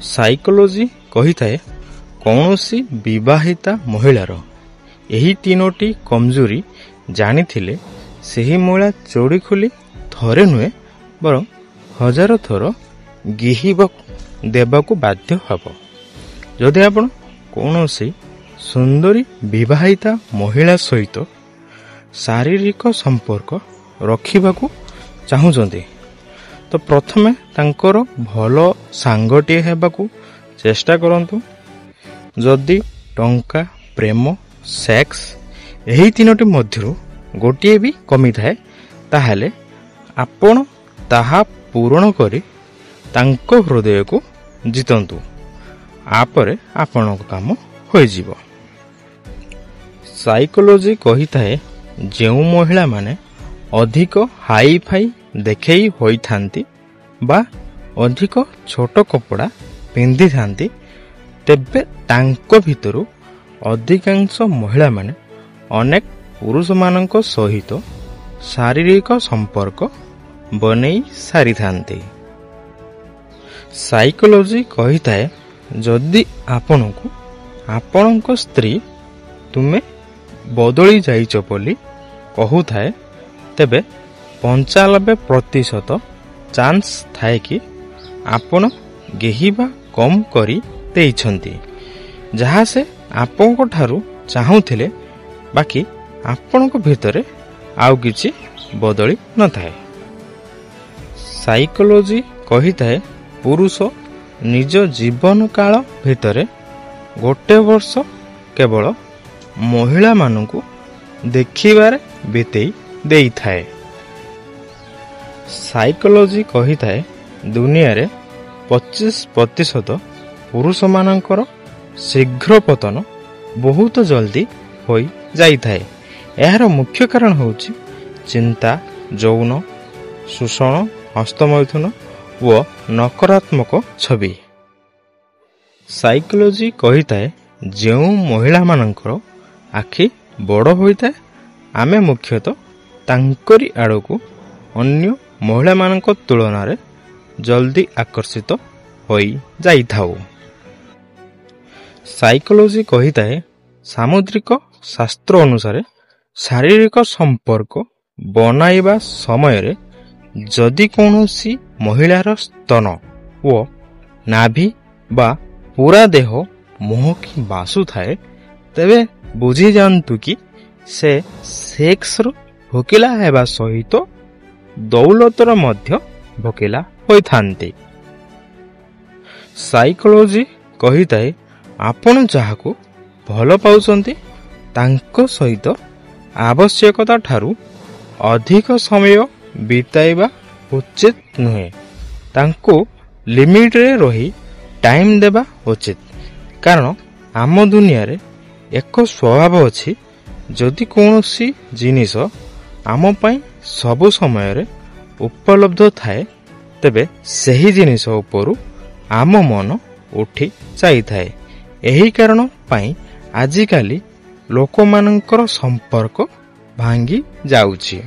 Psychology କହିଥାଏ କୌଣସି ବିବାହିତା ମହିଳାର ଏହି ତିନୋଟି କମଜୋରି ଜାଣିଥିଲେ ସେହି ମହିଳା ଚୋଡ଼ି ଖୋଲି ଥରେ ନୁହେଁ ବରଂ ହଜାର ଥର ଦେବାକୁ ବାଧ୍ୟ ହେବ। ଯଦି ଆପଣ କୌଣସି ସୁନ୍ଦରୀ ବିବାହିତା ମହିଳା ସହିତ ଶାରୀରିକ ସମ୍ପର୍କ ରଖିବାକୁ ଚାହୁଁଛନ୍ତି ତ ପ୍ରଥମେ ତାଙ୍କର ଭଲ ସାଙ୍ଗଟିଏ ହେବାକୁ ଚେଷ୍ଟା କରନ୍ତୁ। ଯଦି ଟଙ୍କା, ପ୍ରେମ, ସେକ୍ସ ଏହି ତିନୋଟି ମଧ୍ୟରୁ ଗୋଟିଏ ବି କମିଥାଏ ତାହେଲେ ଆପଣ ତାହା ପୂରଣ କରି ତାଙ୍କ ହୃଦୟକୁ ଜିତନ୍ତୁ। ଆପରେ ଆପଣଙ୍କ କାମ ହୋଇଯିବ। ସାଇକୋଲୋଜି କହିଥାଏ ଯେଉଁ ମହିଳାମାନେ ଅଧିକ ହାଇ ଫାଇ ଦେଖେଇ ହୋଇଥାନ୍ତି ବା ଅଧିକ ଛୋଟ କପଡ଼ା ପିନ୍ଧିଥାନ୍ତି ତେବେ ତାଙ୍କ ଭିତରୁ ଅଧିକାଂଶ ମହିଳାମାନେ ଅନେକ ପୁରୁଷମାନଙ୍କ ସହିତ ଶାରୀରିକ ସମ୍ପର୍କ ବନେଇ ସାରିଥାନ୍ତି। ସାଇକୋଲୋଜି କହିଥାଏ ଯଦି ଆପଣଙ୍କୁ ଆପଣଙ୍କ ସ୍ତ୍ରୀ ତୁମେ ବଦଳି ଯାଇଛ ବୋଲି କହୁଥାଏ ତେବେ 95% ଚାନ୍ସ ଥାଏ କି ଆପଣ ଗେହିବା କମ୍ କରି ଦେଇଛନ୍ତି। ଯାହା ସେ ଆପଣଙ୍କ ଠାରୁ ଚାହୁଁଥିଲେ, ବାକି ଆପଣଙ୍କ ଭିତରେ ଆଉ କିଛି ବଦଳି ନଥାଏ। ସାଇକୋଲୋଜି କହିଥାଏ ପୁରୁଷ ନିଜ ଜୀବନ କାଳ ଭିତରେ 1 ବର୍ଷ କେବଳ ମହିଳାମାନଙ୍କୁ ଦେଖିବାରେ ବିତେଇ ଦେଇଥାଏ। ସାଇକୋଲୋଜି କହିଥାଏ ଦୁନିଆରେ 25% ପୁରୁଷମାନଙ୍କର ଶୀଘ୍ର ପତନ ବହୁତ ଜଲ୍ଦି ହୋଇଯାଇଥାଏ। ଏହାର ମୁଖ୍ୟ କାରଣ ହେଉଛି ଚିନ୍ତା, ଯୌନ ଶୋଷଣ, ହସ୍ତମୈଥୁନ ଓ ନକାରାତ୍ମକ ଛବି। ସାଇକୋଲୋଜି କହିଥାଏ ଯେଉଁ ମହିଳାମାନଙ୍କର ଆଖି ବଡ଼ ହୋଇଥାଏ ଆମେ ମୁଖ୍ୟତଃ ତାଙ୍କରି ଆଡ଼କୁ ଅନ୍ୟ ମହିଳାମାନଙ୍କ ତୁଳନାରେ ଜଲ୍ଦି ଆକର୍ଷିତ ହୋଇଯାଇଥାଉ। ସାଇକୋଲୋଜି କହିଥାଏ ସାମୁଦ୍ରିକ ଶାସ୍ତ୍ର ଅନୁସାରେ ଶାରୀରିକ ସମ୍ପର୍କ ବନାଇବା ସମୟରେ ଯଦି କୌଣସି ମହିଳାର ସ୍ତନ ଓ ନାଭି ବା ପୁରା ଦେହ ମୁହଁକି ବାସୁଥାଏ ତେବେ ବୁଝିଯାଆନ୍ତୁ କି ସେ ସେକ୍ସର ଭୋକିଲା ହେବା ସହିତ ଦୌଲତର ମଧ୍ୟ ଭୋକିଲା ହୋଇଥାନ୍ତି। ସାଇକୋଲୋଜି କହିଥାଏ ଆପଣ ଯାହାକୁ ଭଲ ପାଉଛନ୍ତି ତାଙ୍କ ସହିତ ଆବଶ୍ୟକତା ଠାରୁ ଅଧିକ ସମୟ ବିତାଇବା ଉଚିତ ନୁହେଁ। ତାଙ୍କୁ ଲିମିଟରେ ରହି ଟାଇମ୍ ଦେବା ଉଚିତ। କାରଣ ଆମ ଦୁନିଆରେ ଏକ ସ୍ୱଭାବ ଅଛି ଯଦି କୌଣସି ଜିନିଷ ଆମ ପାଇଁ ସବୁ ସମୟରେ ଉପଲବ୍ଧ ଥାଏ ତେବେ ସେହି ଜିନିଷ ଉପରୁ ଆମ ମନ ଉଠି ଯାଇଥାଏ। ଏହି କାରଣ ପାଇଁ ଆଜିକାଲି ଲୋକମାନଙ୍କର ସମ୍ପର୍କ ଭାଙ୍ଗି ଯାଉଛି।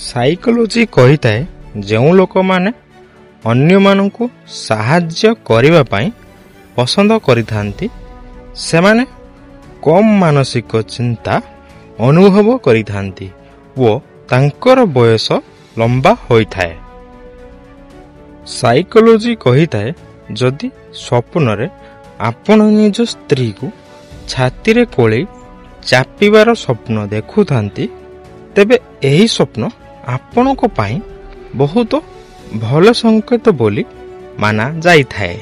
ସାଇକୋଲୋଜି କହିଥାଏ ଯେଉଁ ଲୋକମାନେ ଅନ୍ୟମାନଙ୍କୁ ସାହାଯ୍ୟ କରିବା ପାଇଁ ପସନ୍ଦ କରିଥାନ୍ତି ସେମାନେ କମ୍ ମାନସିକ ଚିନ୍ତା ଅନୁଭବ କରିଥାନ୍ତି ଓ ତାଙ୍କର ବୟସ ଲମ୍ବା ହୋଇଥାଏ। ସାଇକୋଲୋଜି କହିଥାଏ ଯଦି ସ୍ୱପ୍ନରେ ଆପଣ ନିଜ ସ୍ତ୍ରୀକୁ ଛାତିରେ କୋଳେଇ ଚାପିବାର ସ୍ୱପ୍ନ ଦେଖୁଥାନ୍ତି ତେବେ ଏହି ସ୍ୱପ୍ନ ଆପଣଙ୍କ ପାଇଁ ବହୁତ ଭଲ ସଂକେତ ବୋଲି ମାନା ଯାଇଥାଏ।